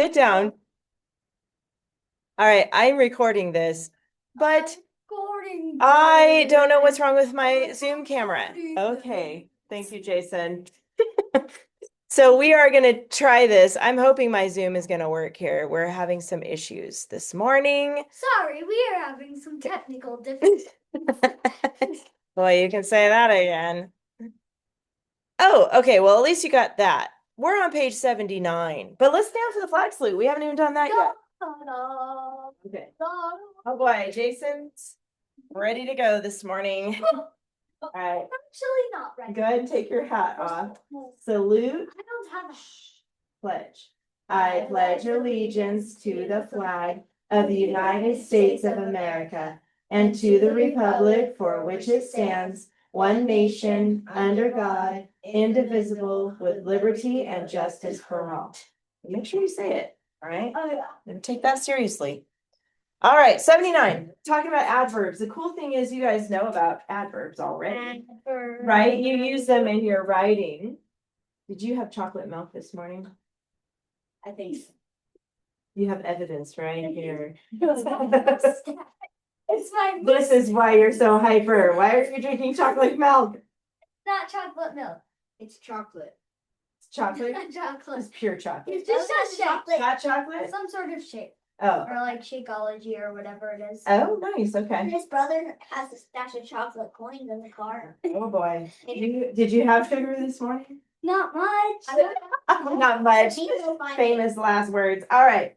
Sit down. All right, I'm recording this, but I don't know what's wrong with my Zoom camera. Okay, thank you, Jason. So we are going to try this. I'm hoping my Zoom is going to work here. We're having some issues this morning. Sorry, we are having some technical difficulties. Boy, you can say that again. Oh, okay. Well, at least you got that. We're on page 79, but let's stand for the flag salute. We haven't even done that yet. Okay. Oh boy, Jason's ready to go this morning. All right. I'm actually not ready. Go ahead and take your hat off. Salute. I don't have a Pledge. I pledge allegiance to the flag of the United States of America and to the republic for which it stands, one nation, under God, indivisible, with liberty and justice for all. Make sure you say it, all right? Oh, yeah. And take that seriously. All right, 79. Talking about adverbs. The cool thing is you guys know about adverbs already, right? You use them in your writing. Did you have chocolate milk this morning? I think so. You have evidence right here. It's my This is why you're so hyper. Why are you drinking chocolate milk? not chocolate milk. It's chocolate. It's chocolate? Not chocolate. It's pure chocolate. It's just a shape. Hot chocolate? Some sort of shape. Oh. Or like Shakeology or whatever it is. Oh, nice. Okay. His brother has a stash of chocolate coins in the car. Oh boy. Did you have sugar this morning? Not much. Not much. Famous last words. All right.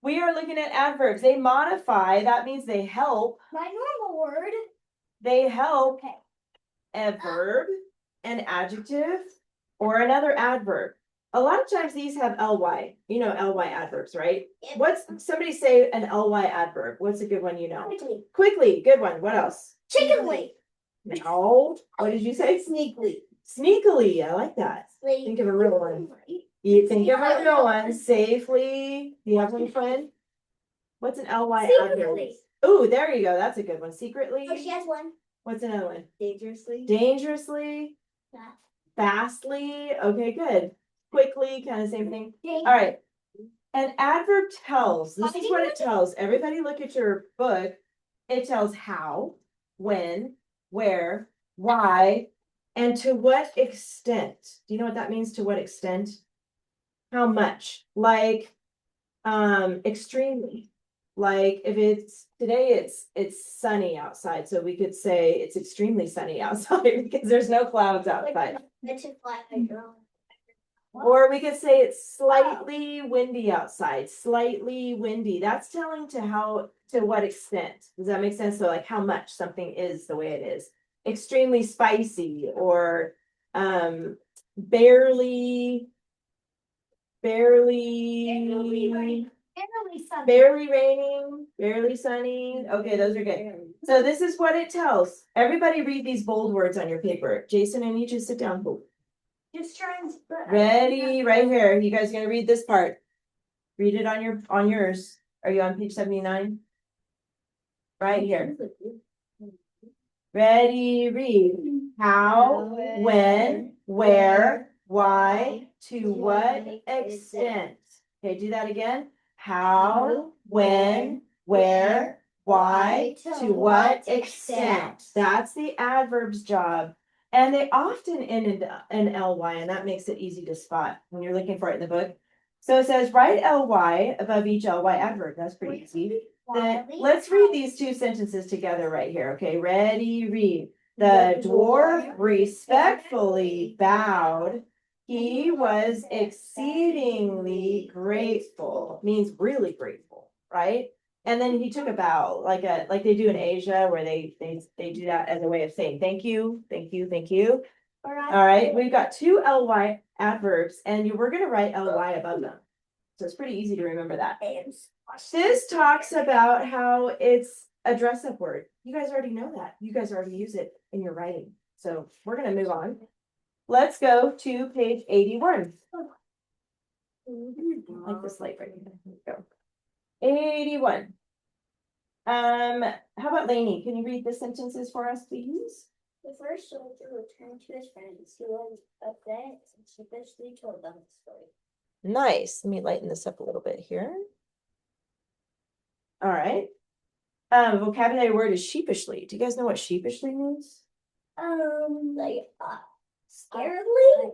We are looking at adverbs. They modify. That means they help. My normal word. They help Okay. a verb, an adjective, or another adverb. A lot of times these have ly. You know ly adverbs, right? Yep. What's somebody say an ly adverb? What's a good one you know? Quickly. Quickly, good one. What else? Chickenly. No. What did you say? Sneakily. Sneakily. I like that. Think of a real one. You think of a real one. Safely. Do you have one, friend? What's an ly adverb? Secretly. Oh, there you go. That's a good one. Secretly. Oh, she has one. What's another one? Dangerously. Dangerously. Fast. Fastly. Okay, good. Quickly, kind of same thing. All right. An adverb tells. This is what it tells. Everybody look at your book. It tells how, when, where, why, and to what extent. Do you know what that means? To what extent? How much? Like extremely. Like if it's today it's sunny outside, so we could say it's extremely sunny outside because there's no clouds outside. Or we could say it's slightly windy outside, slightly windy. That's telling to what extent. Does that make sense? So like how much something is the way it is. Extremely spicy or barely raining, barely sunny. Okay, those are good. So this is what it tells. Everybody read these bold words on your paper. Jason, I need you to sit down. Just trying to. Ready, right here. You guys gonna read this part? Read it on yours. Are you on page 79? Right here. Ready, read. How, when, where, why, to what extent. Okay, do that again. How, when, where, why, to what extent. That's the adverb's job. And they often end in ly, and that makes it easy to spot when you're looking for it in the book. So it says write ly above each ly adverb. That's pretty easy. Then let's read these two sentences together right here. Okay, ready, read. The dwarf respectfully bowed. He was exceedingly grateful. Means really grateful, right? And then he took a bow, like they do in Asia, where they do that as a way of saying thank you, thank you, thank you. All right, we've got two ly adverbs, and we're going to write ly above them. So it's pretty easy to remember that. This talks about how it's a dress-up word. You guys already know that. You guys already use it in your writing. So we're going to move on. Let's go to page 81. I like this light right here. Here we go. 81. How about Lainey? Can you read the sentences for us, please? The first soldier returned to his friends. He was upset and sheepishly told them the story. Nice. Let me lighten this up a little bit here. All right. Vocabulary word is sheepishly. Do you guys know what sheepishly means? Like scaredly,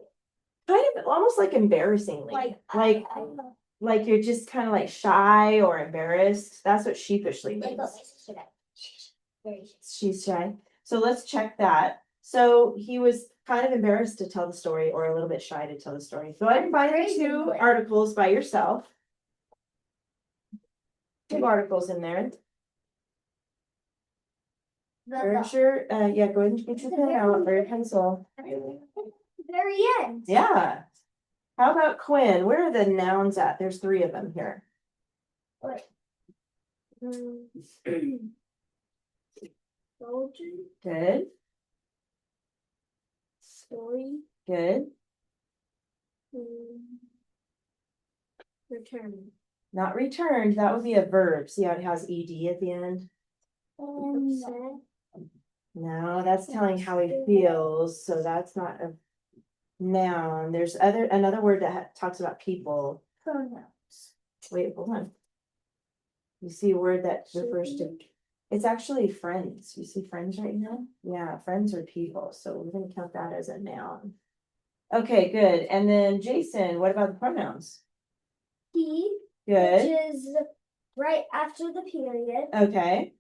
Kind of almost like embarrassingly. Like you're just kind of like shy or embarrassed. That's what sheepishly like means. what my sister does. She's very She's shy. So let's check that. So he was kind of embarrassed to tell the story or a little bit shy to tell the story. Go ahead and find the two Embarrassingly. articles by yourself. Two articles in there. Very sure. Yeah, go ahead and get your pen out or your pencil. Very end. Yeah. How about Quinn? Where are the nouns at? There's three of them here. Soldier, Good, story, good. return. Not returned. That would be a verb. See how it has ed at the end? No, that's telling how he feels. So that's not a noun. There's another word that talks about people. Pronouns. Wait, hold on. You see a word that refers to, it's actually friends. You see friends right now? Yeah, friends are people. So we're gonna count that as a noun. Okay, good. And then Jason, what about the pronouns? He, Good. which is right after the period, Okay.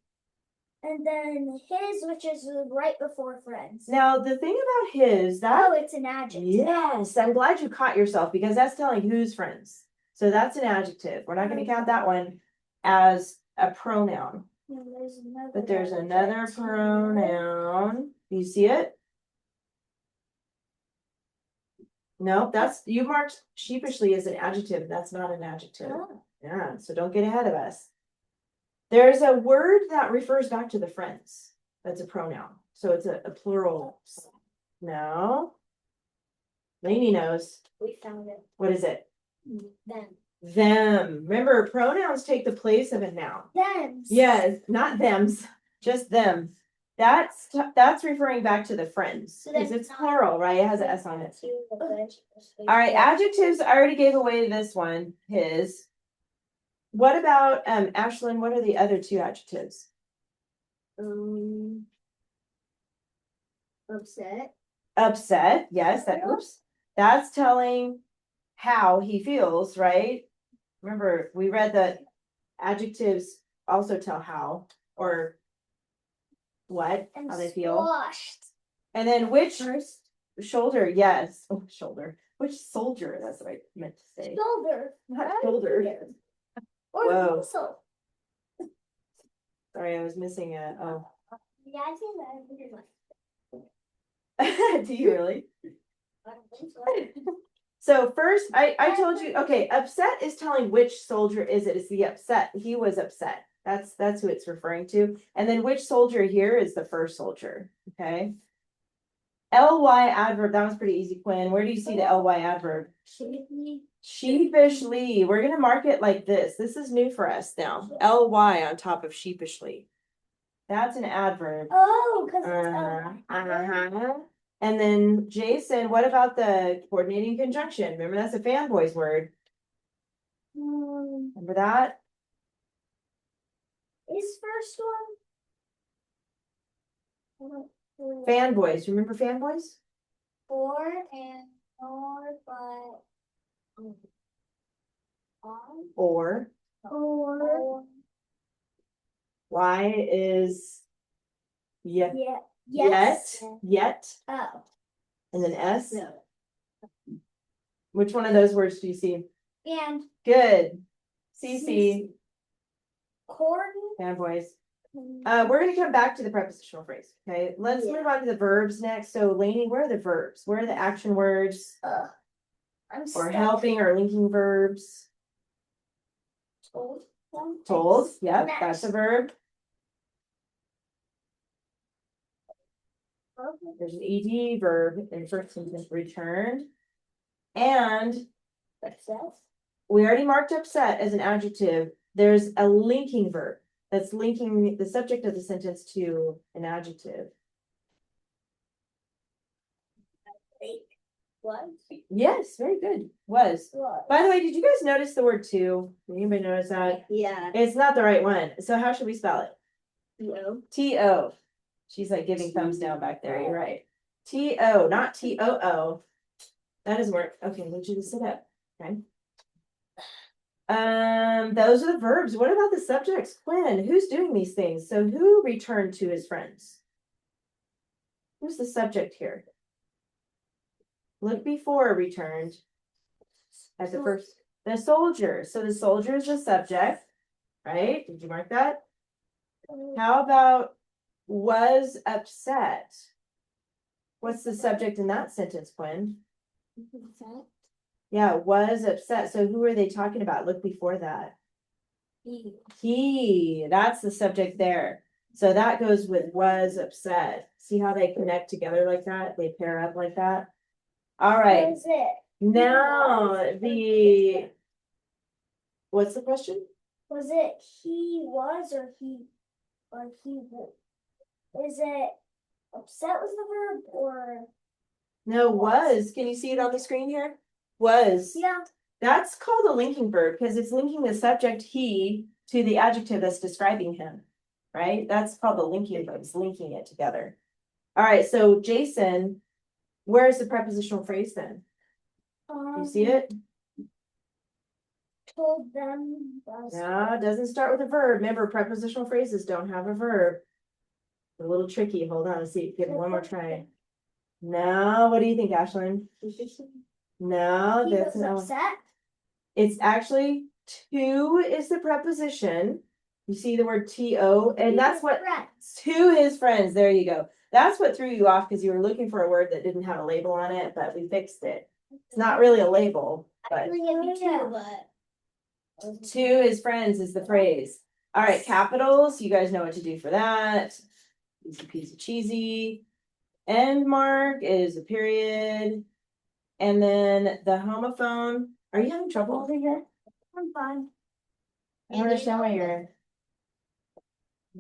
and then his, which is right before friends. Now the thing about his, that Oh, it's an adjective. yes, I'm glad you caught yourself because that's telling who's friends. So that's an adjective. We're not gonna count that one as a pronoun. And there's another But there's another adjective. pronoun. Do you see it? No, that's, you marked sheepishly as an adjective. That's not an adjective. Oh. Yeah, so don't get ahead of us. There's a word that refers back to the friends. That's a pronoun. So it's a plural. No. Lainey knows. We found it. What is it? Them. Them. Remember, pronouns take the place of a noun. Them. Yes, not thems, just them. That's referring back to the friends, So because that's it's not- plural, right? It has an S on it. All All right, adjectives, I already gave away this one, his. What about, Ashlyn, what are the other two adjectives? Upset. Upset, yes, that, oops. That's telling how he feels, right? Remember, we read that adjectives also tell how, or what, And how they feel. squashed. And then which shoulder, yes, oh, shoulder, which soldier, that's what I meant to say, Shoulder. not shoulder. Or Whoa. muscle. Sorry, I was missing a, oh. Yeah, I think that would be like. Do you really? I don't think so. So first, I told you, okay, upset is telling which soldier is it, it's the upset, he was upset. That's who it's referring to. And then which soldier here is the first soldier, okay? ly adverb, that was pretty easy, Quinn. Where do you see the ly adverb? Sheepishly. We're gonna mark it like this. This is new for us now. ly on top of sheepishly. That's an adverb. Oh, because And then Jason, what about the coordinating conjunction? Remember that's a fanboys word. Remember that? Is first one? Fanboys. Remember fanboys? For and or but Or why is yet Oh. and then s. No. Which one of those words do you see? And Good. CC. corn. Fanboys. We're gonna come back to the prepositional phrase. Okay, let's move on to the verbs next. So Lainey, where are the verbs? Where are the action words? I'm Or stuck. helping or linking verbs? Told. Yep, that's a verb. There's an ed verb in first sentence, returned. And we already marked upset as an adjective. There's a linking verb that's linking the subject of the sentence to an adjective. Was. Yes, very good. Was. By the way, did you guys notice the word to? Did anybody notice that? Yeah. It's not the right one. So how should we spell it? No. T-O. She's like giving thumbs down back there. You're right. T-O, not T-O-O. That doesn't work. Okay, I need you to sit up. Okay. Those are the verbs. What about the subjects? Quinn, who's doing these things? So who returned to his friends? Who's the subject here? Look before returned. As the first, the soldier. So the soldier is the subject, right? Did you mark that? How about was upset? What's the subject in that sentence, Quinn? Yeah, was upset. So who are they talking about? Look before that. He, that's the subject there. So that goes with was upset. See how they connect together like that? They pair up like that. All right. Was it? Now the, what's the question? Was it he was or he is it upset was the verb or No, was. Can you see it on the screen here? Was. yeah. That's called a linking verb because it's linking the subject he to the adjective that's describing him, right? That's called the linking verb, it's linking it together. All right, so Jason, where's the prepositional phrase then? You see it? Told them. No, it doesn't start with a verb. Remember, prepositional phrases don't have a verb. A little tricky. Hold on, let's see. Give it one more try. No, what do you think, Ashlyn? No, He that's was not. upset. It's actually to is the preposition. You see the word to, and that's what to his friends. There you go. That's what threw you off because you were looking for a word that didn't have a label on it, but we fixed it. It's not really a label, but to his friends is the phrase. All right, capitals. You guys know what to do for that. Easy peasy cheesy. End mark is a period. And then the homophone. Are you having trouble over here? I'm fine. I don't understand why you're having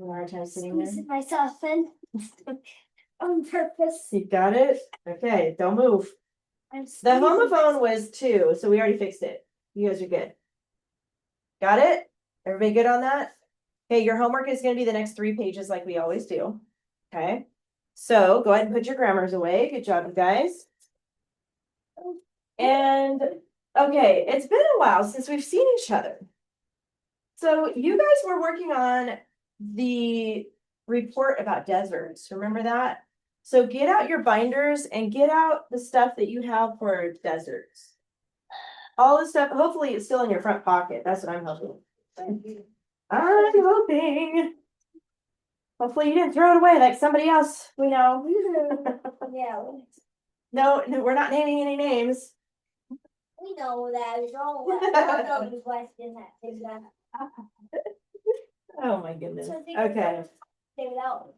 a hard time sitting there. Squeezing myself in on purpose. You got it? Okay, don't move. The homophone was two, so we already fixed it. You guys are good. Got it? Everybody good on that? Okay, your homework is going to be the next 3 pages like we always do. Okay, so go ahead and put your grammars away. Good job, you guys. And okay, it's been a while since we've seen each other. So you guys were working on the report about deserts. Remember that? So get out your binders and get out the stuff that you have for deserts. All the stuff, hopefully it's still in your front pocket. That's what I'm hoping. I'm hoping. Hopefully you didn't throw it away like somebody else we know. Yeah. No, we're not naming any names. We know that. We all know his wife did that thing. Oh my goodness. So Okay. Take it out.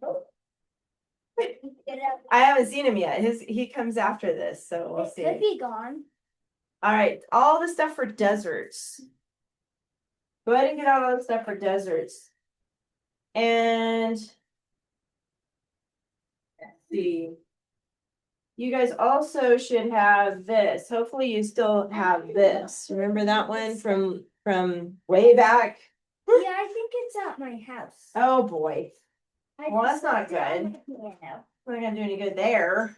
I haven't seen him yet. He comes after this, so we'll see. Could be gone. All right, all the stuff for deserts. Go ahead and get out all the stuff for deserts. And let's see. You guys also should have this. Hopefully you still have this. Remember that one from way back? Yeah, I think it's at my house. Oh boy. I Well, just that's not left it on good. the piano. We're not gonna do any good there.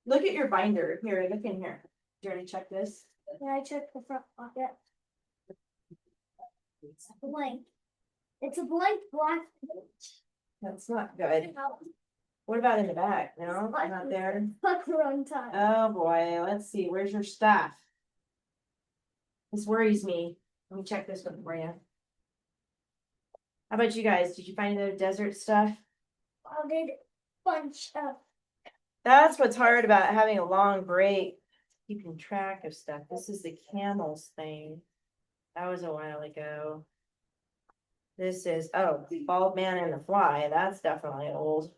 Look at your binder. Here, look in here. Did you already check this? Yeah, I checked the front pocket. It's blank. It's a blank black page. That's not good. What about in the back? No, not there. Fuck the wrong time. Oh boy, let's see. Where's your staff? This worries me. Let me check this one for you. How about you guys? Did you find the desert stuff? I did bunch of. That's what's hard about having a long break. Keeping track of stuff. This is the camels thing. That was a while ago. This is, oh, Bald Man and the Fly. That's definitely old.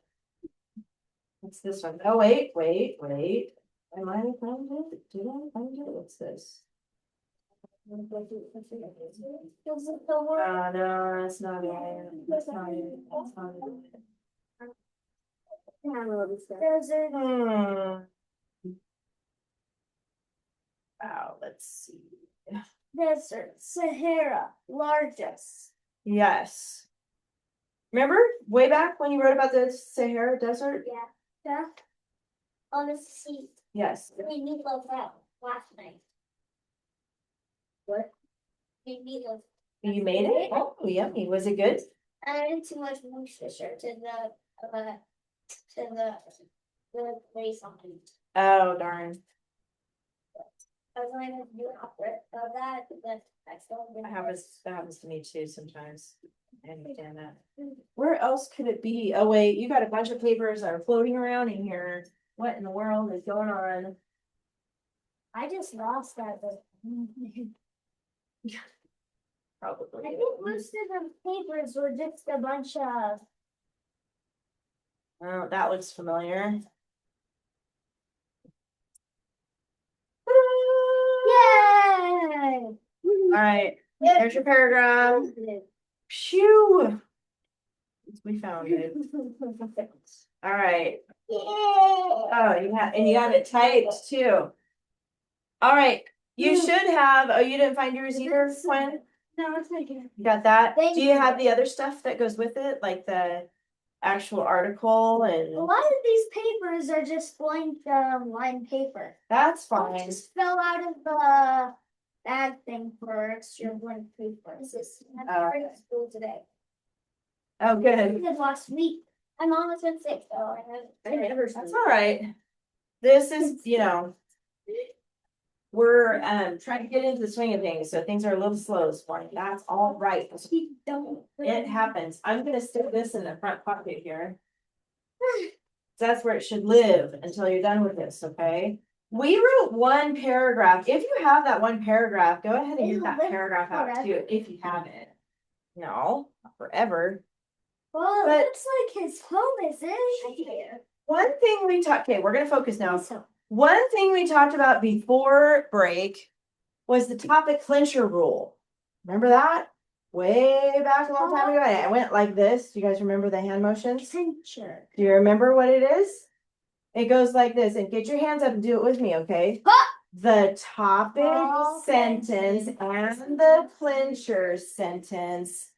What's this one? Oh, wait. Am I found it? Did I find it? What's this? Does it the Oh, word? no, that's not it. That's not it. That's not it. Does it? let's see. Desert, Sahara, largest. Yes. Remember way back when you wrote about the Sahara Desert? Yeah. Yeah. On the seat. Yes. We meatloaf out last night. What? We meatloaf. You made it? Oh, yummy. Was it good? I added too much moisture to the place on it. Oh, darn. I was going to do opposite of that, but I still didn't. That happens to me too sometimes. I understand that. Where else could it be? Oh, wait, you got a bunch of papers that are floating around in here. What in the world is going on? I just lost that. Probably. I think most of the papers were just a bunch of. Oh, that looks familiar. Yay! All right, there's your paragraph. Phew. We found it. All right. Oh, you have it typed too. All right. You should have, oh, you didn't find yours either, Gwen? No, it's not good. You got that? Thank Do you you. have the other stuff that goes with it, like the actual article A and lot of these papers are just blank line paper. that's I'll fine. just fill out of the bag thing for extra blank paper. This is I'm starting school today. Oh, I good. did last week. My mom has been sick, so I have. That's all right. This is, we're trying to get into the swing of things, so things are a little slow this morning. That's all right. Don't. It happens. I'm gonna stick this in the front pocket here. That's where it should live until you're done with this, okay? We wrote one paragraph. If you have that one paragraph, go ahead and get that paragraph out too, if you have it. No, not forever. Well, But- it looks like his home is in here. One thing we talked, okay, we're gonna focus now. So, One thing we talked about before break was the topic clincher rule. Remember that? Way back a long time ago. I went like this. Do you guys remember the hand motions? clincher. Do you remember what it is? It goes like this, and get your hands up and do it with me, okay? The topic sentence and the clincher sentence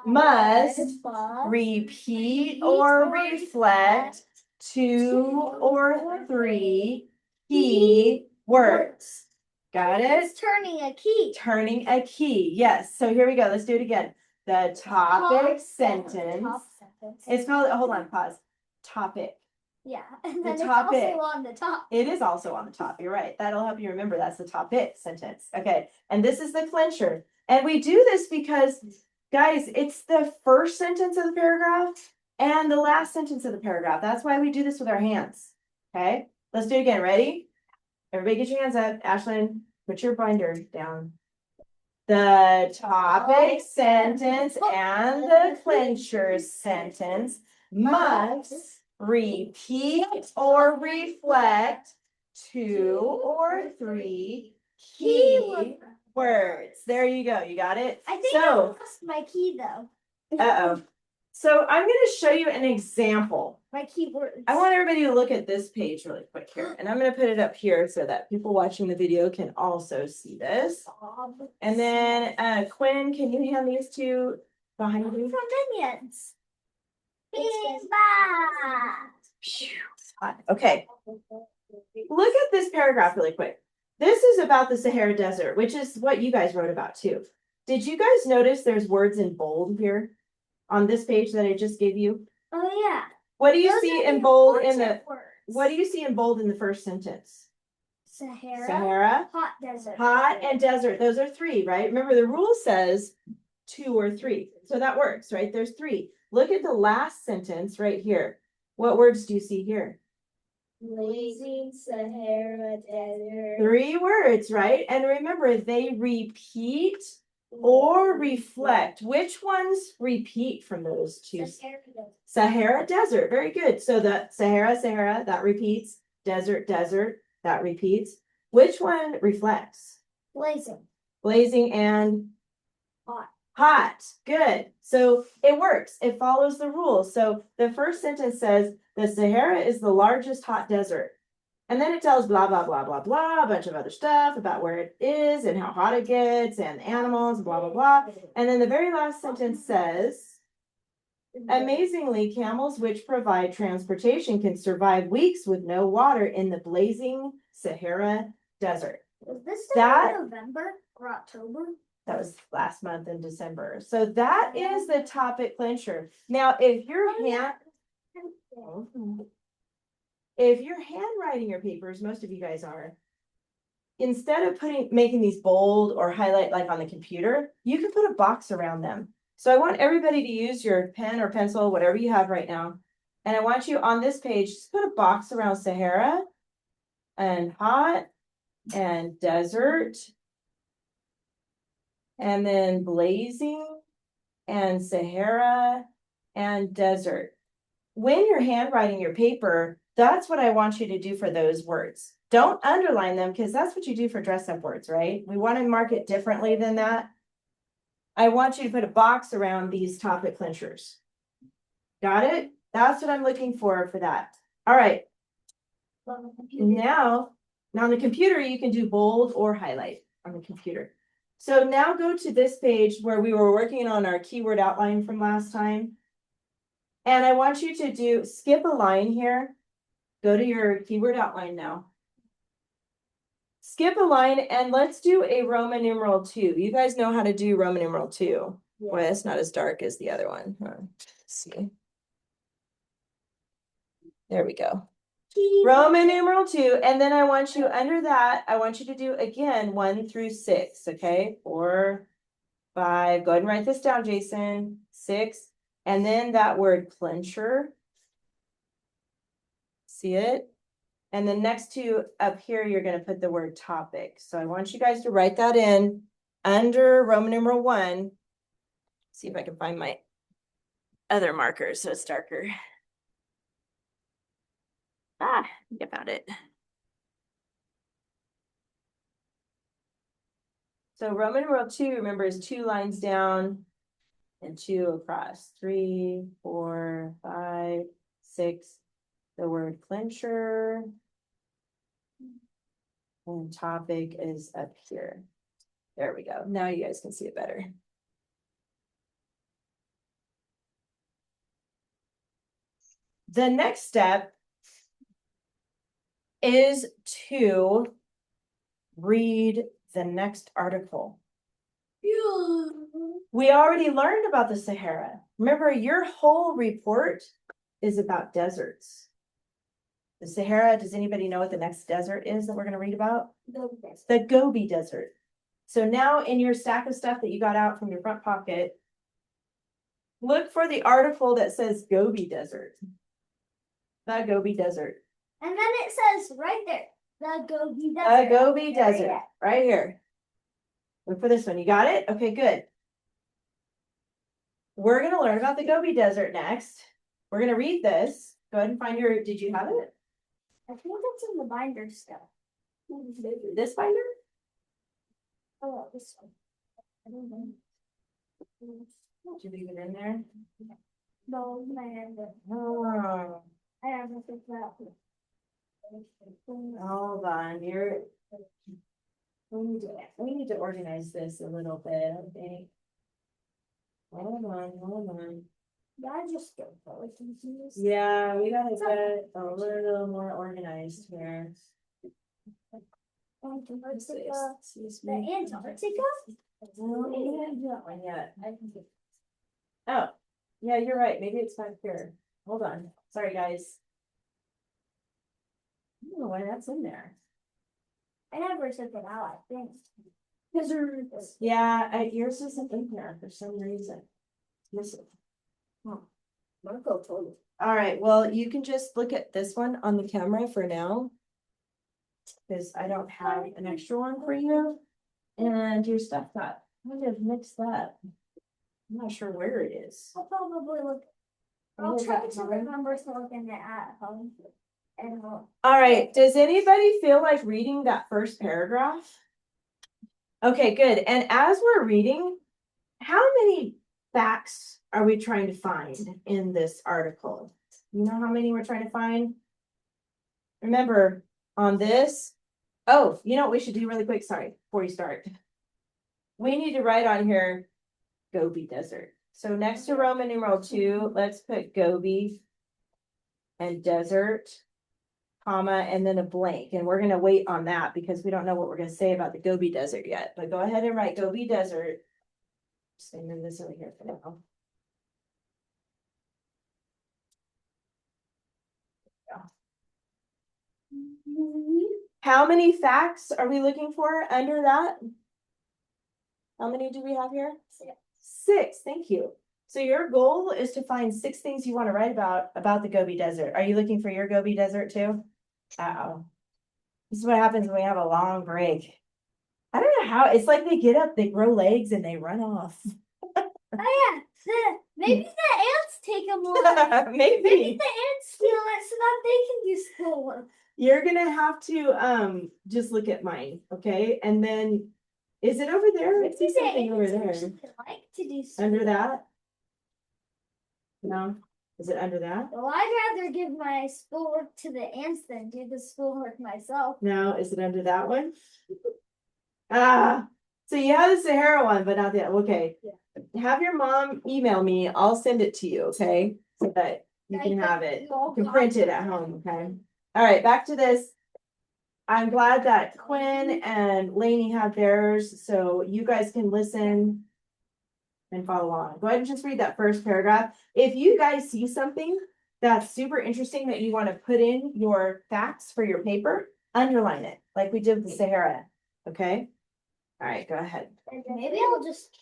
must repeat or reflect 2 or 3 key words. Got it? It's turning a key. Turning a key. Yes. So here we go. Let's do it again. The topic sentence. Top sentence. It's called, hold on, pause. Topic. Yeah, and The then it's topic. also on the top. It is also on the top. You're right. That'll help you remember. That's the topic sentence. Okay. And this is the clincher. And we do this because, guys, it's the first sentence of the paragraph and the last sentence of the paragraph. That's why we do this with our hands. Okay. Let's do it again. Ready? Everybody get your hands up. Ashlyn, put your binder down. The topic sentence and the clincher sentence must repeat or reflect 2 or 3 key words. There you go. You got it? I think I So, lost my key though. uh-oh. So I'm going to show you an example. My keywords. I want everybody to look at this page really quick here. And I'm going to put it up here so that people watching the video can also see this. And then, Quinn, can you hand these two behind you? From Minions. Phew, it's hot. Okay, look at this paragraph really quick. This is about the Sahara Desert, which is what you guys wrote about too. Did you guys notice there's words in bold here on this page that I just gave you? Oh yeah. What do you Those see are in the bold in the, important words. what do you see in bold in the first sentence? Sahara. Sahara, Hot desert. hot, and desert. Those are 3, right? Remember the rule says 2 or 3. So that works, right? There's 3. Look at the last sentence right here. What words do you see here? Blazing Sahara desert. 3 words, right? And remember, they repeat or reflect. Which ones repeat from those 2? Sahara desert. Sahara Desert. Very good. So the Sahara, that repeats. Desert, that repeats. Which one reflects? Blazing. Blazing and Hot. hot. Good. So it works. It follows the rules. So the first sentence says the Sahara is the largest hot desert. And then it tells blah, blah, blah, blah, blah, a bunch of other stuff about where it is and how hot it gets and animals, blah, blah, blah. And then the very last sentence says, amazingly, camels which provide transportation can survive weeks with no water in the blazing Sahara Desert. Was this That- November or October? That was last month in December. So that is the topic clincher. Now, if you're handwriting your papers, most of you guys are, instead of making these bold or highlight like on the computer, you can put a box around them. So I want everybody to use your pen or pencil, whatever you have right now. And I want you on this page, just put a box around Sahara and hot and desert. And then blazing and Sahara and desert. When you're handwriting your paper, that's what I want you to do for those words. Don't underline them because that's what you do for dress up words, right? We want to mark it differently than that. I want you to put a box around these topic clinchers. Got it? That's what I'm looking for that. All right. Now on the computer, you can do bold or highlight on the computer. So now go to this page where we were working on our keyword outline from last time. And I want you to skip a line here. Go to your keyword outline now. Skip a line and let's do a Roman numeral 2. You guys know how to do Roman numeral 2. Yeah. Well, it's not as dark as the other one. Let's see. There we go. Roman numeral 2, and then I want you under that, I want you to do again 1 through 6, okay? 4, 5, go ahead and write this down, Jason. 6, and then that word clincher. See it? And then next to up here, you're going to put the word topic. So I want you guys to write that in under Roman numeral 1. See if I can find my other markers so it's darker. I think I found it. So Roman numeral 2, remember, is 2 lines down and 2 across. 3, 4, 5, 6. The word clincher. And topic is up here. There we go. Now you guys can see it better. The next step is to read the next article. We already learned about the Sahara. Remember, your whole report is about deserts. The Sahara, does anybody know what the next desert is that we're going to read about? The Gobi Desert. So now in your stack of stuff that you got out from your front pocket, look for the article that says Gobi Desert. The Gobi Desert. And then it says right there, the Gobi Desert. The Gobi Desert, right here. Look for this one. You got it? Okay, good. We're going to learn about the Gobi Desert next. We're going to read this. Go ahead and find your, did you have it? I think it's in the binder stuff. This binder? Oh, this one. I don't know. Did you leave it in there? No, man. Oh, I haven't picked that. hold on. We need to organize this a little bit, I think. Hold on. I just don't know. Yeah, we gotta get a little more organized here. The Antarctica? No, we didn't do that one yet. Oh, yeah, you're right. Maybe it's back here. Hold on. Sorry, guys. I don't know why that's in there. I never took it out, I think. Yeah, yours isn't in there for some reason. Listen. Marco told me. All right, well, you can just look at this one on the camera for now. Because I don't have an extra one for you. And your stuff got kind of mixed up. I'm not sure where it is. I'll probably look. I'll try to remember to look in it at home. And all right, does anybody feel like reading that first paragraph? Okay, good. And as we're reading, how many facts are we trying to find in this article? You know how many we're trying to find? Remember, on this. Oh, you know what we should do really quick? Sorry, before you start. We need to write on here Gobi Desert. So next to Roman numeral 2, let's put Gobi and desert, comma, and then a blank. And we're gonna wait on that because we don't know what we're gonna say about the Gobi Desert yet. But go ahead and write Gobi Desert. Just move this over here for now. How many facts are we looking for under that? How many do we have here? 6. 6, thank you. So your goal is to find 6 things you want to write about the Gobi Desert. Are you looking for your Gobi Desert too? Uh-oh. This is what happens when we have a long break. I don't know how, it's like they get up, they grow legs, and they run off. Oh yeah, maybe the ants take them away. Maybe Maybe. the ants steal it so that they can do schoolwork. You're gonna have to just look at mine, okay? And then, is it over there? I see something over there. Like to do Under that? No? Is it under that? Well, I'd rather give my schoolwork to the ants than do the schoolwork myself. No, is it under that one? Ah, so you have the Sahara one, but not the, okay. Yeah. Have your mom email me, I'll send it to you, okay? So that you can have it, you can print it at home, okay? All right, back to this. I'm glad that Quinn and Lainey have theirs, so you guys can listen and follow along. Go ahead and just read that first paragraph. If you guys see something that's super interesting that you want to put in your facts for your paper, underline it, like we did with the Sahara, okay? All right, go ahead. Maybe I'll just.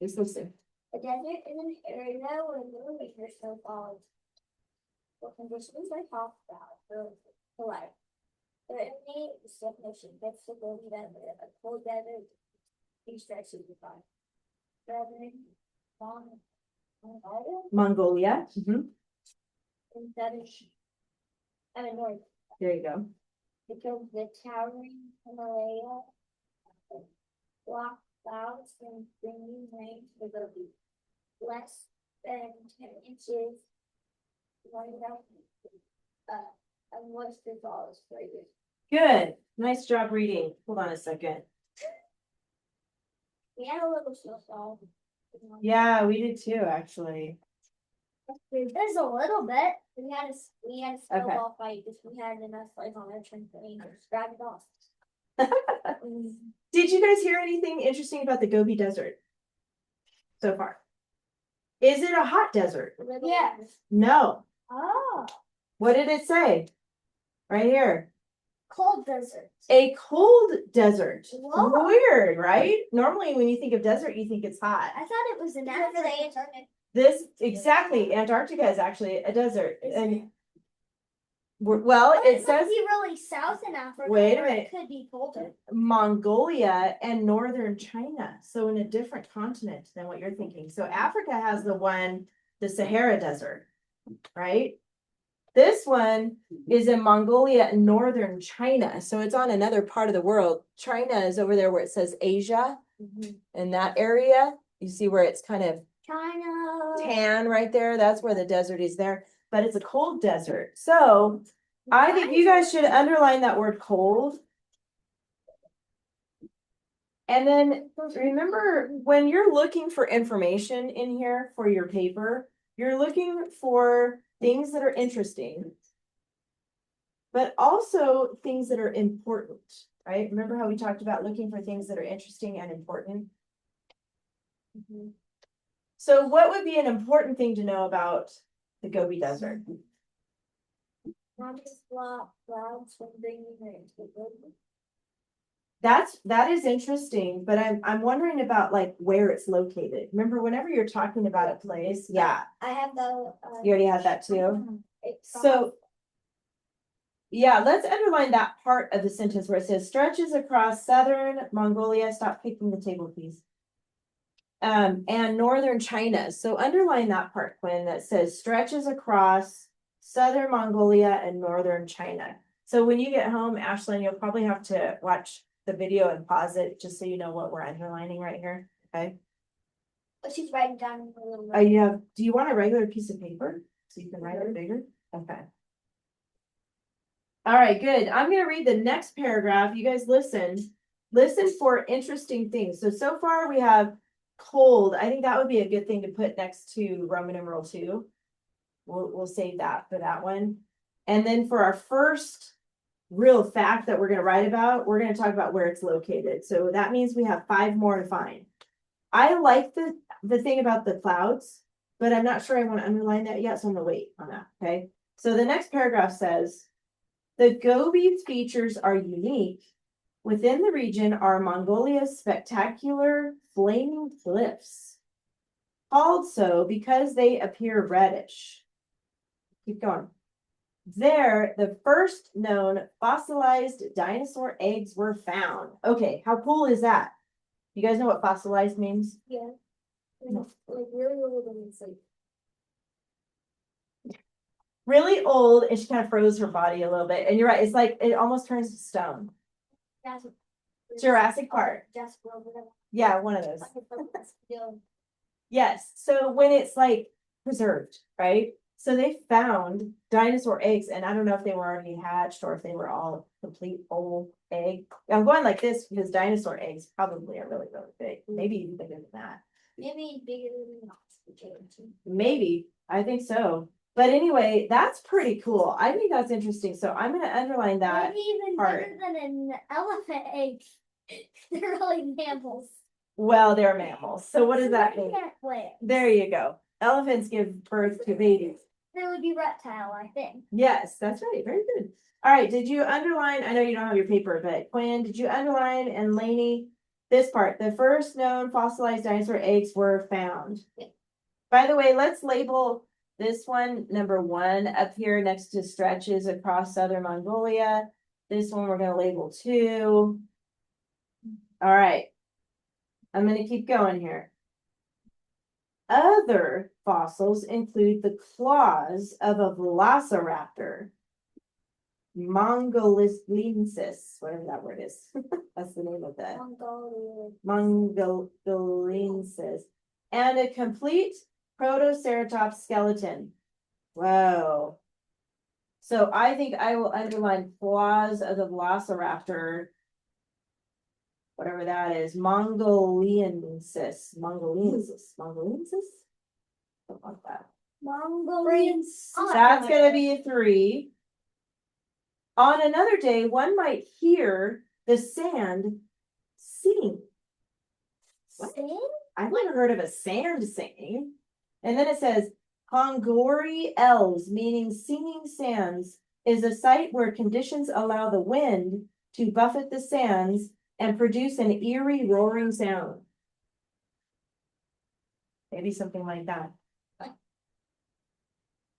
Just listen. A desert is an area where little nature snowfalls. The conditions are talked about for life. There is a definition vegetable desert, a cold desert, these stretches of time. Mongolia. And that is, I mean, north. There you go. Because the towering Himalaya block clouds and bringing rain to the less than 10 inches. And moisture is for you. Good. Nice job reading. Hold on a second. We had a little snowfall. Yeah, we did too, actually. There's a little bit. We had a snowball fight because we had enough like on our trampoline to grab it off. Did you guys hear anything interesting about the Gobi Desert so far? Is it a hot desert? Yes. No. Oh. What did it say? Right here. Cold desert. A cold desert. Whoa. Weird, right? Normally when you think of desert, you think it's hot. I thought it was an Antarctica. This, exactly, Antarctica is actually a desert. And well, it says be really south in Africa. Wait a minute. It could be colder. Mongolia and northern China. So in a different continent than what you're thinking. So Africa has the Sahara Desert, right? This one is in Mongolia and northern China. So it's on another part of the world. China is over there where it says Asia. In that area, you see where it's kind of China. tan right there. That's where the desert is there. But it's a cold desert. So I think you guys should underline that word cold. And then remember, when you're looking for information in here for your paper, you're looking for things that are interesting, but also things that are important, right? Remember how we talked about looking for things that are interesting and important? So what would be an important thing to know about the Gobi Desert? That is interesting, but I'm wondering about like where it's located. Remember, whenever you're talking about a place, yeah. I have the. You already had that too. So, yeah, let's underline that part of the sentence where it says stretches across southern Mongolia. Stop kicking the table, please. And northern China. So underline that part, Quinn, that says stretches across southern Mongolia and northern China. So when you get home, Ashlyn, you'll probably have to watch the video and pause it just so you know what we're underlining right here. Okay. But she's writing down a little bit. Do you want a regular piece of paper so you can write it bigger? Okay. All right, good. I'm gonna read the next paragraph. You guys listen. Listen for interesting things. So far we have cold. I think that would be a good thing to put next to Roman numeral 2. We'll save that for that one. And then for our first real fact that we're gonna write about, we're gonna talk about where it's located. So that means we have 5 more to find. I like the thing about the clouds, but I'm not sure I want to underline that yet, so I'm gonna wait on that. Okay. So the next paragraph says, the Gobi's features are unique. Within the region are Mongolia's spectacular flaming cliffs, called so because they appear reddish. Keep going. There, the first known fossilized dinosaur eggs were found. Okay, how cool is that? You guys know what fossilized means? Yeah. Like really old and it's like. Really old, and she kind of froze her body a little bit. And you're right, it's like it almost turns to stone. Jurassic Park. Yeah, one of those. Yes. So when it's like preserved, right? So they found dinosaur eggs, and I don't know if they were already hatched or if they were all complete old egg. I'm going like this because dinosaur eggs probably are really, really big. Maybe even bigger than that. Maybe bigger than that. Maybe. I think so. But anyway, that's pretty cool. I think that's interesting. So I'm going to underline that. Maybe even part. bigger than an elephant egg. They're really mammals. Well, they're mammals. So what does that mean? Wait. There you go. Elephants give birth to babies. That would be reptile, I think. Yes, that's right. Very good. All right. Did you underline? I know you don't have your paper, but Quinn, did you underline and Lainey this part? The first known fossilized dinosaur eggs were found. Yeah. By the way, let's label this one number 1 up here next to stretches across southern Mongolia. This one we're going to label 2. All right. I'm going to keep going here. Other fossils include the claws of a velociraptor, Mongoliensis, whatever that word is. That's the name of that. Mongoliensis, and a complete Protoceratops skeleton. Whoa. So I think I will underline claws of the velociraptor, whatever that is, Mongoliensis. Something like that. Mongolians. That's gonna be a 3. On another day, one might hear the sand sing. Sing? I've never heard of a sand singing. And then it says, Hongori elves, meaning singing sands, is a site where conditions allow the wind to buffet the sands and produce an eerie roaring sound. Maybe something like that.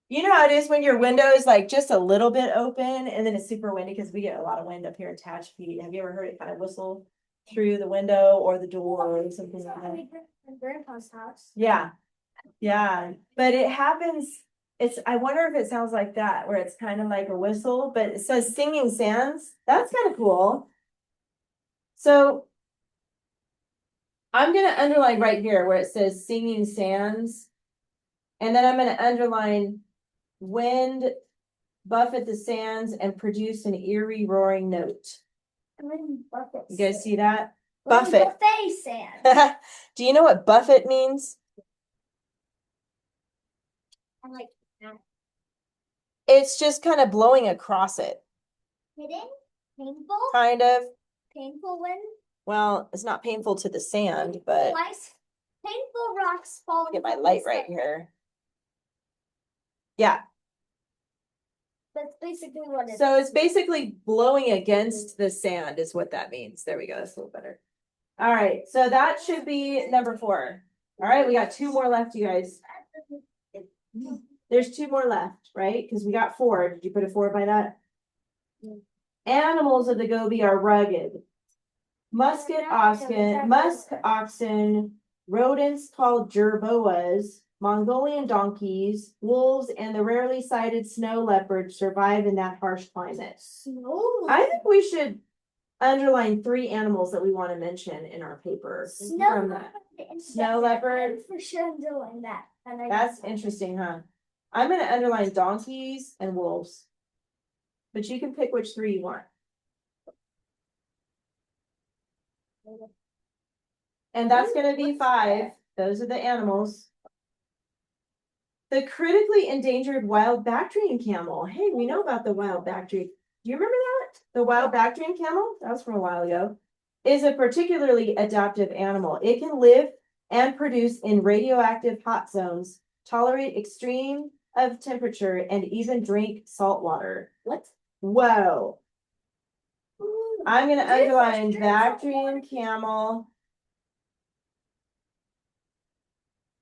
You know how it is when your window is like just a little bit open and then it's super windy because we get a lot of wind up here in Tehachapi. Have you ever heard it kind of whistle through the window or the door or something like that? Grandpa's house. Yeah. Yeah. But it happens. I wonder if it sounds like that, where it's kind of like a whistle, but it says singing sands. That's kind of cool. So I'm going to underline right here where it says singing sands. And then I'm going to underline wind buffet the sands and produce an eerie roaring note. You guys see that? Buffet. Buffet sand. Do you know what buffet means? I'm like that. It's just kind of blowing across it. Hitting? Painful? Kind of. Painful wind? Well, it's not painful to the sand, but painful rocks falling. Get my light right here. Yeah. That's basically what it is. So it's basically blowing against the sand is what that means. There we go. That's a little better. All right. So that should be number 4. All right. We got 2 more left, you guys. There's 2 more left, right? Because we got 4. Did you put a 4 by that? Yeah. Animals of the Gobi are rugged. Musk oxen, rodents called jerboas, Mongolian donkeys, wolves, and the rarely sighted snow leopard survive in that harsh climate. I think we should underline 3 animals that we want to mention in our paper. Snow leopard. For sure I'm doing that. That's interesting, huh? I'm going to underline donkeys and wolves. but you can pick which three you want. And that's gonna be 5. Those are the animals. The critically endangered wild Bactrian camel. Hey, we know about the wild Bactrian. Do you remember that? The wild Bactrian camel? That was from a while ago. Is a particularly adaptive animal. It can live and produce in radioactive hot zones, tolerate extreme of temperature, and even drink salt water. What? Whoa. I'm gonna underline Bactrian camel.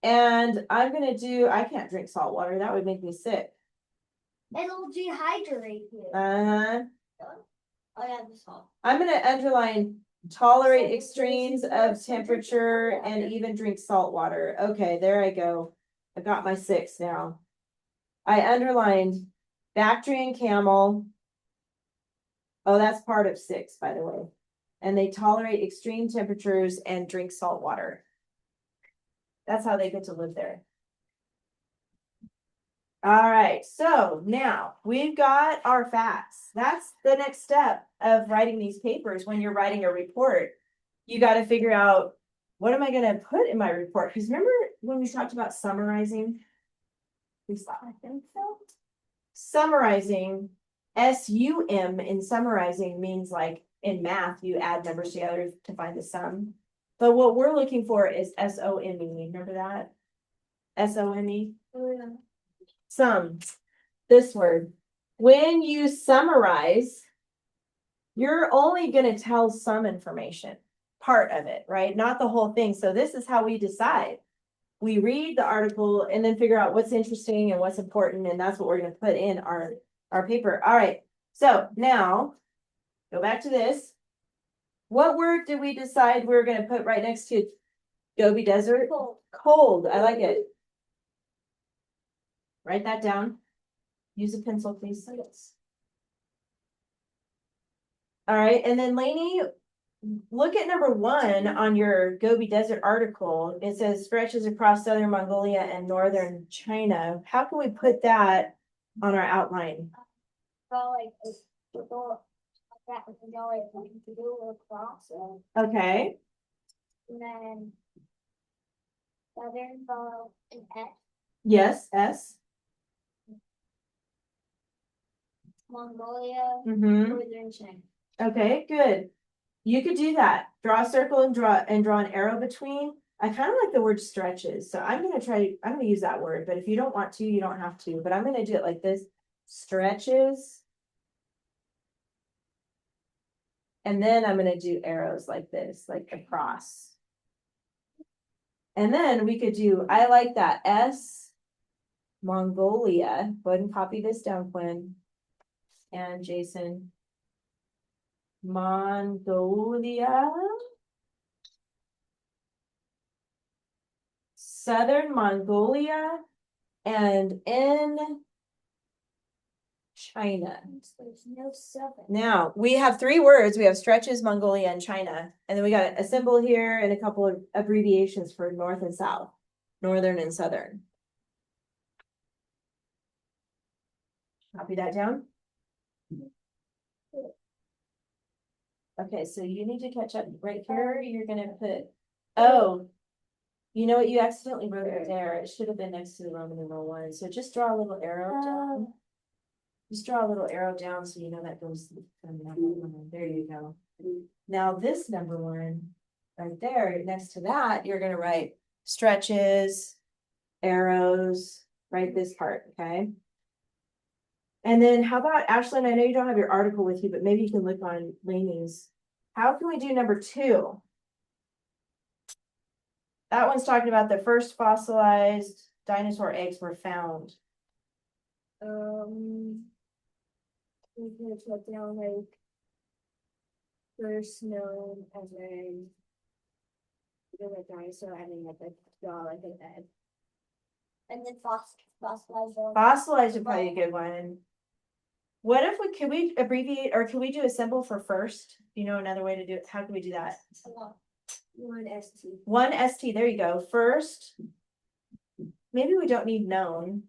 And I'm gonna do, I can't drink salt water. That would make me sick. It'll dehydrate you. Uh-huh. Oh yeah, the salt. I'm gonna underline tolerate extremes of temperature and even drink salt water. Okay, there I go. I got my 6 now. I underlined Bactrian camel. Oh, that's part of 6, by the way. And they tolerate extreme temperatures and drink salt water. That's how they get to live there. All right, so now we've got our facts. That's the next step of writing these papers. When you're writing a report, you got to figure out, what am I going to put in my report? Because remember when we talked about summarizing? I think so. Summarizing, SUM in summarizing means like in math, you add numbers together to find the sum. But what we're looking for is SOME. Remember that? SOME? Oh yeah. Sum. This word. When you summarize, you're only going to tell some information, part of it, right? Not the whole thing. So this is how we decide. We read the article and then figure out what's interesting and what's important. And that's what we're going to put in our paper. All right. So now go back to this. What word did we decide we were going to put right next to Gobi Desert? Cold. Cold. I like it. Write that down. Use a pencil, please. All right. And then Lainey, look at number 1 on your Gobi Desert article. It says stretches across southern Mongolia and northern China. How can we put that on our outline? Go like go like that and go like something to do across it. Okay. And then southern go an S. Yes, S. Mongolia, Mm-hmm. northern China. Okay, good. You could do that. Draw a circle and draw an arrow between. I kind of like the word stretches. So I'm gonna use that word, but if you don't want to, you don't have to. But I'm gonna do it like this. Stretches. And then I'm gonna do arrows like this, like across. And then we could do, I like that, S, Mongolia. Go ahead and copy this down, Quinn. And Jason. Mongolia. Southern Mongolia and in China. There's no southern. Now, we have 3 words. We have stretches, Mongolia, and China. And then we got a symbol here and a couple of abbreviations for north and south, northern and southern. Copy that down. Okay, so you need to catch up right here. You're gonna put, oh, you know what? You accidentally wrote it there. It should have been next to the Roman numeral 1. So just draw a little arrow down. Just draw a little arrow down so you know that goes from number 1. There you go. Now this number 1 right there, next to that, you're gonna write stretches, arrows, write this part, okay? And then how about Ashlyn? I know you don't have your article with you, but maybe you can look on Lainey's. How can we do number 2? That one's talking about the first fossilized dinosaur eggs were found. We can put down like first known and then the dinosaur and then like the jaw like an egg. And then fossilized. Fossilized would probably be a good one. What if can we abbreviate or can we do a symbol for first? You know, another way to do it. How can we do that? 1 ST. 1 ST, there you go. First. Maybe we don't need known.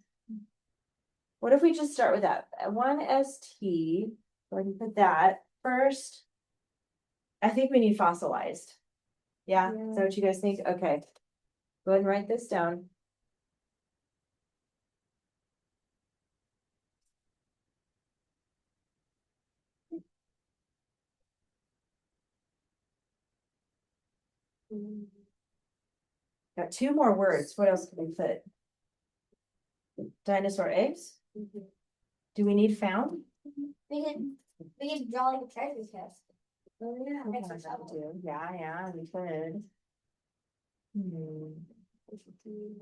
What if we just start with that? One ST, go ahead and put that first. I think we need fossilized. Yeah, is that what you guys think? Okay. Go ahead and write this down. Got two more words. What else can we put? Dinosaur eggs? Do we need found? We can draw like a treasure chest. Oh, yeah. Yeah, we could.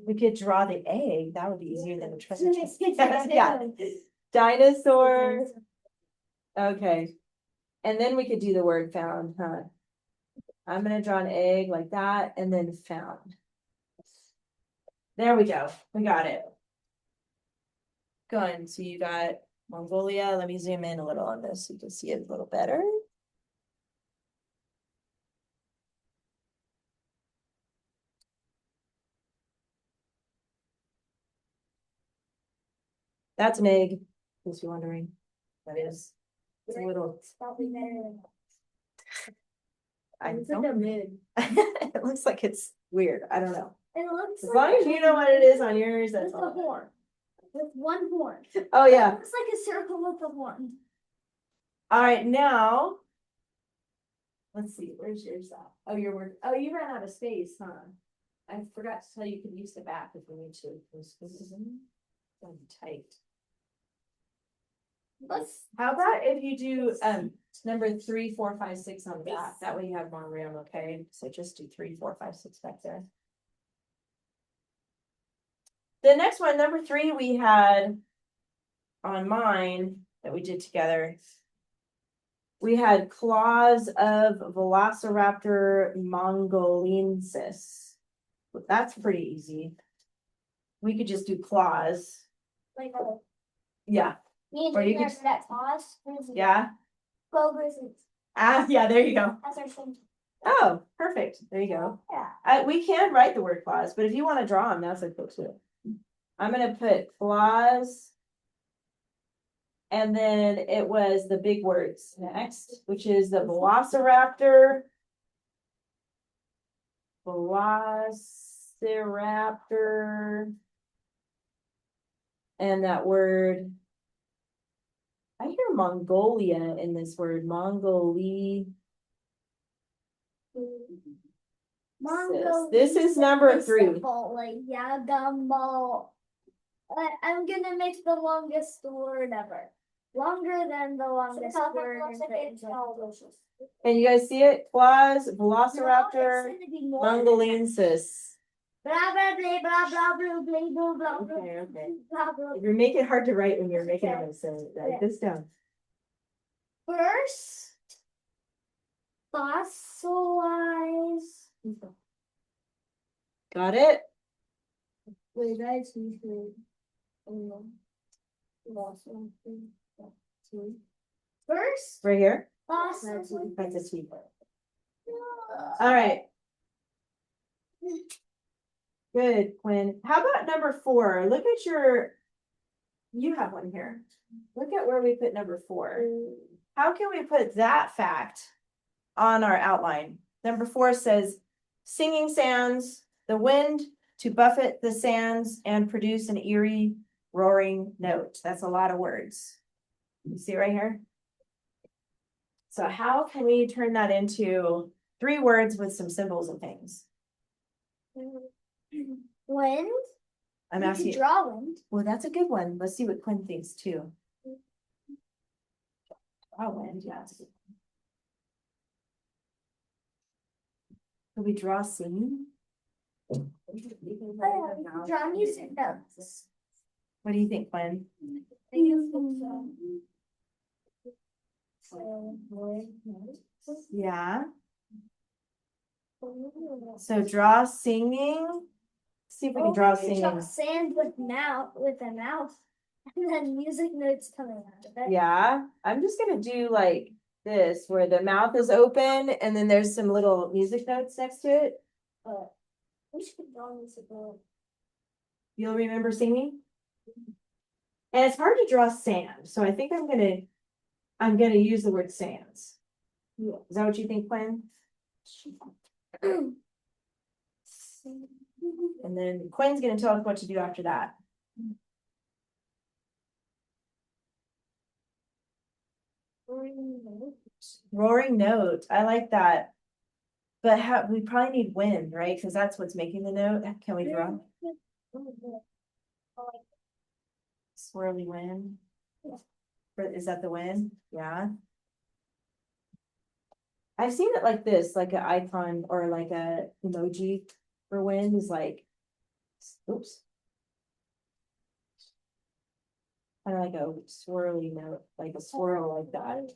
We could draw the egg. That would be easier than a treasure chest. Yeah. Dinosaur. Okay. And then we could do the word found, huh? I'm gonna draw an egg like that and then found. There we go. We got it. Good. So you got Mongolia. Let me zoom in a little on this so you can see it a little better. That's an egg, in case you're wondering. That is. It's a little. It's probably better than I it's don't. like a moon. It looks like it's weird. I don't know. It looks As like long as you know what it is on yours, that's with a all. horn. With one horn. Oh, yeah. It looks like a circle with a horn. All right, now. Let's see, where's yours at? Oh, your work. Oh, you ran out of space, huh? I forgot to tell you, you could use the back if we need to. This is tight. How about if you do number 3, 4, 5, 6 on the back? That way you have more room, okay? So just do 3, 4, 5, 6 back there. The next one, number 3, we had on mine that we did together. We had claws of Velociraptor mongolensis. That's pretty easy. We could just do claws. Like a. Yeah. Me Or you and could- that claws. Yeah. Go grizzlies. Ah, yeah, there you go. That's our thing. Oh, perfect. There you go. Yeah. We can write the word claws, but if you want to draw them, that's okay too. I'm gonna put claws. And then it was the big words next, which is the Velociraptor. Velociraptor. And that word. I hear Mongolia in this word, Mongolia. This is number 3. Like Yagamo. I'm gonna make the longest word ever. Longer than the longest word. Can you guys see it? Claws, Velociraptor, Mongolensis. Blah blah blah blah blah blah blah blah blah. Okay. Blah blah. You're making it hard to write when you're making it, so write this down. First, fossilize. Got it? Wait, that's usually. First, Right here? fossilize. That's a sweet word. All right. Good, Quinn. How about number 4? Look at you have one here. Look at where we put number 4. How can we put that fact on our outline? Number 4 says, singing sands, the wind to buffet the sands and produce an eerie roaring note. That's a lot of words. You see right here? So how can we turn that into 3 words with some symbols and things? Wind. I'm You asking. could draw wind. Well, that's a good one. Let's see what Quinn thinks too. Oh, wind, yeah. That's a good one. Could we draw singing? Draw music notes. What do you think, Quinn? Yeah. So draw singing. See if we can draw singing. Sand with a mouth, and then music notes coming out of it. Yeah, I'm just gonna do like this, where the mouth is open and then there's some little music notes next to it. We should draw music notes. You'll remember singing? And it's hard to draw sand, so I think I'm gonna use the word sands. Yeah. Is that what you think, Quinn? And then Quinn's gonna tell us what to do after that. Roaring note, I like that. But we probably need wind, right? Because that's what's making the note. Can we draw swirly wind? Is that the wind? Yeah. I've seen it like this, like an icon or like a emoji for wind is like, oops. Kind of like a swirly note, like a swirl like that.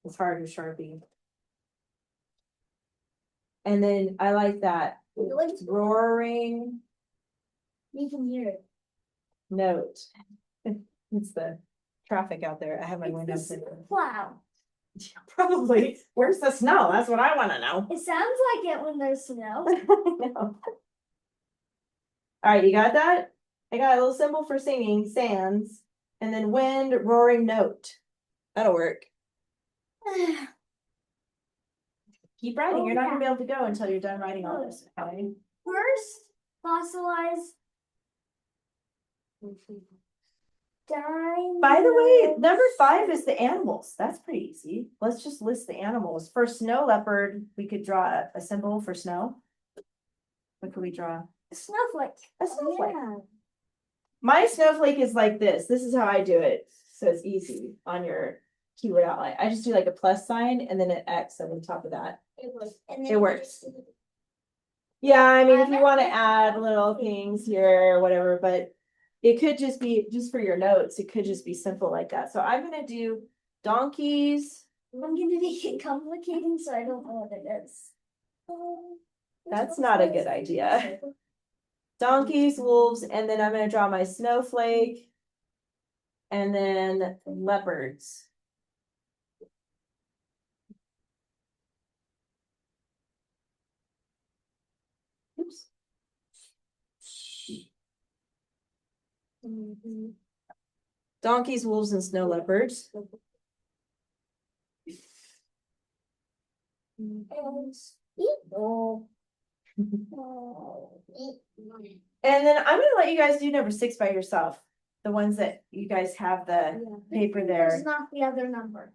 It's hard to Sharpie. And then I like that roaring You can hear it. note. It's the traffic out there. I have my windows in. Wow. Probably. Where's the snow? That's what I want to know. It sounds like it when there's snow. All right, you got that? I got a little symbol for singing, sands, and then wind, roaring note. That'll work. Keep writing. You're not gonna be able to go until you're done writing all this. Okay. First, fossilize. By the way, number 5 is the animals. That's pretty easy. Let's just list the animals. For snow leopard, we could draw a symbol for snow. What could we draw? A snowflake. A snowflake. Yeah. My snowflake is like this. This is how I do it. So it's easy on your keyword outline. I just do like a plus sign and then an X on the top of that. It works. Yeah, I mean, if you want to add little things here or whatever, but it could just be, just for your notes, it could just be simple like that. So I'm gonna do donkeys. I'm gonna make it complicated, so I don't know what it is. That's not a good idea. Donkeys, wolves, and then I'm gonna draw my snowflake. And then leopards. Oops. Donkeys, wolves, and snow leopards. And then I'm gonna let you guys do number 6 by yourself. The ones that you guys have the paper there. It's not the other number.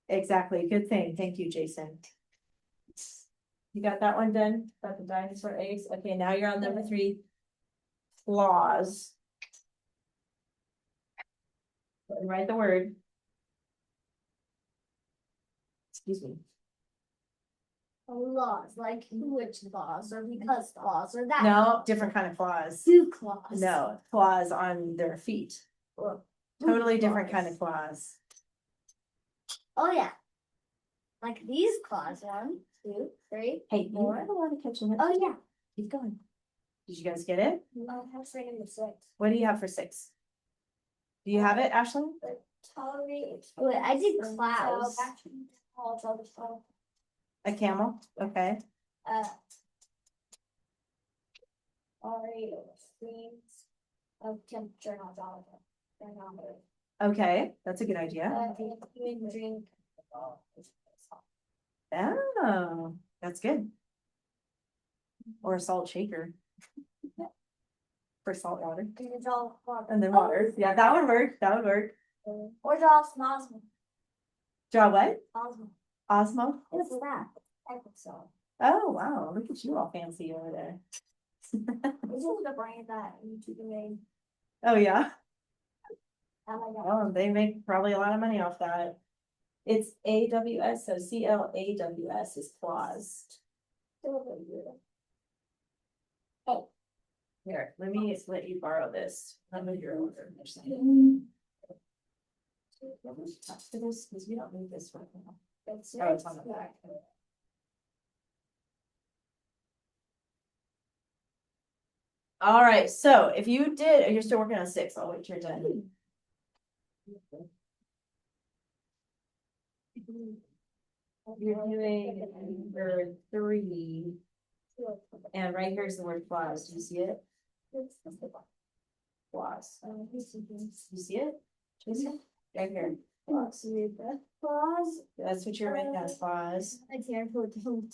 Exactly. Good thing. Thank you, Jason. You got that one done? Got the dinosaur eggs? Okay, now you're on number 3. Claws. And write the word. Excuse me. Laws, like which laws, or because laws, or that. No, different kind of claws. Two claws. No, claws on their feet. Or Totally different claws. kind of claws. Oh yeah. Like these claws. 1, 2, 3. Hey, you are the one catching it. Oh yeah. Keep going. Did you guys get it? I have three number 6. What do you have for 6? Do you have it, Ashlyn? Tolerate. Wait, I did clouds. A camel? Okay. Tolerate extremes of temperature, not volatile. Thermometer. Okay, that's a good idea. Even drink. Oh, that's good. Or a salt shaker. For salt water. And then water. Yeah, that would work. That would work. Or draw osmo. Draw what? Osmo. Osmo? What's that? I think so. Oh, wow. Look at you all fancy over there. This is the brand that YouTube made. Oh, yeah. Oh my god. Oh, they make probably a lot of money off that. It's AWS, so CLAWS is claws. Oh. Here, let me let you borrow this. I'm in your order. For this, because we don't need this right now. Oh, it's on the back. All right, so if you did, you're still working on 6, I'll wait till you're done. You're doing number 3. And right here's the word clause. Do you see it? Flaws. You see this? You see it? Do you see it? Right here. Flaws. Claws. That's what you're writing as flaws. I can't put them.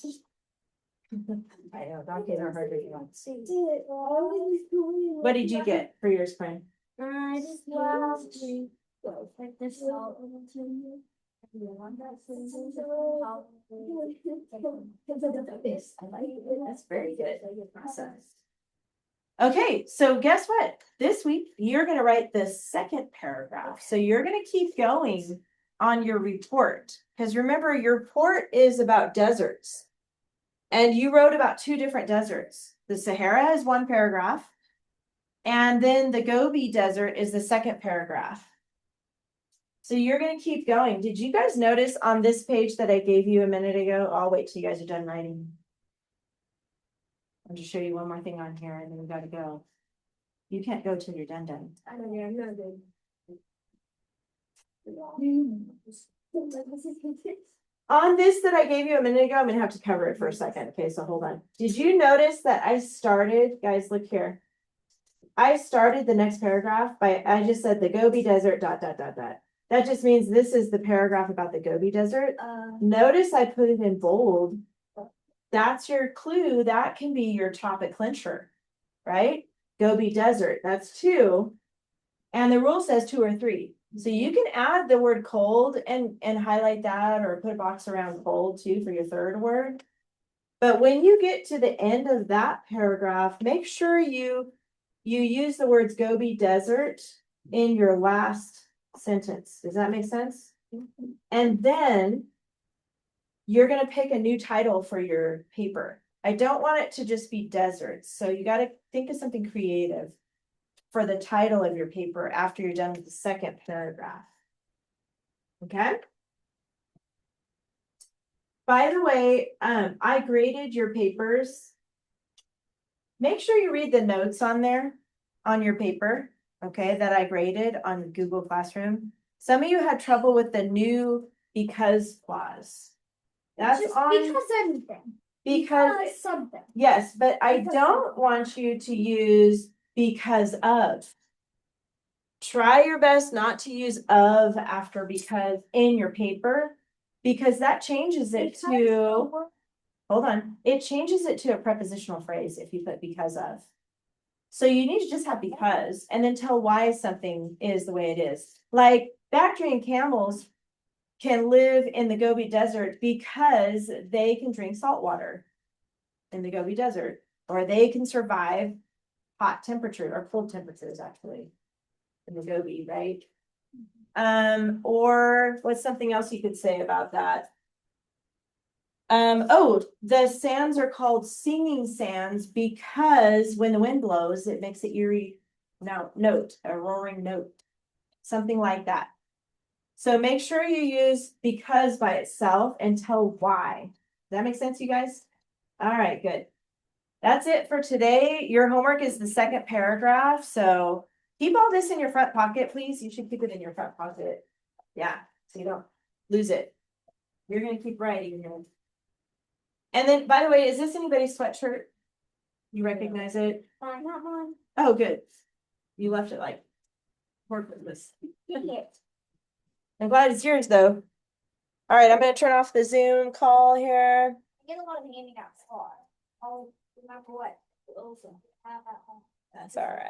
I know, donkeys are hard to do. What What did you get for your spring? I just love like this salt. I like it. That's very good. Awesome. Okay, so guess what? This week, you're gonna write the second paragraph. So you're gonna keep going on your report. Because remember, your report is about deserts. And you wrote about 2 different deserts. The Sahara is 1 paragraph. And then the Gobi Desert is the second paragraph. So you're gonna keep going. Did you guys notice on this page that I gave you a minute ago? I'll wait till you guys are done writing. I'll just show you one more thing on here and then we gotta go. You can't go till you're done. I don't know, I'm not good. On this that I gave you a minute ago, I'm gonna have to cover it for a second. Okay, so hold on. Did you notice that I started, guys, look here. I started the next paragraph I just said the Gobi Desert, ... That just means this is the paragraph about the Gobi Desert. Notice I put it in bold. That's your clue. That can be your topic clincher, right? Gobi Desert, that's 2. And the rule says 2 or 3. So you can add the word cold and highlight that or put a box around cold too for your third word. But when you get to the end of that paragraph, make sure you use the words Gobi Desert in your last sentence. Does that make sense? And then you're going to pick a new title for your paper. I don't want it to just be deserts. So you got to think of something creative for the title of your paper after you're done with the second paragraph. Okay? By the way, I graded your papers. Make sure you read the notes on there, on your paper, okay, that I graded on Google Classroom. Some of you had trouble with the new because clause. That's Just on because anything. because Something. yes, but I Because don't something. want you to use because of. Try your best not to use of after because in your paper, because that changes it to, hold on, it changes it to a prepositional phrase if you put because of. So you need to just have because and then tell why something is the way it is. Like Bactrian camels can live in the Gobi Desert because they can drink salt water in the Gobi Desert, or they can survive hot temperature or cold temperatures actually in the Gobi, right? Or what's something else you could say about that? Oh, the sands are called singing sands because when the wind blows, it makes an eerie note, a roaring note, something like that. So make sure you use because by itself and tell why. Does that make sense, you guys? All right, good. That's it for today. Your homework is the second paragraph. So keep all this in your front pocket, please. You should keep it in your front pocket. Yeah, so you don't lose it. You're going to keep writing here. And then, by the way, is this anybody's sweatshirt? You recognize it? Not mine. Oh, good. You left it like purposeless. I'm glad it's yours though. All right, I'm going to turn off the Zoom call here. I get a lot of handing out far. I'll remember what. Also, have at home. That's all right.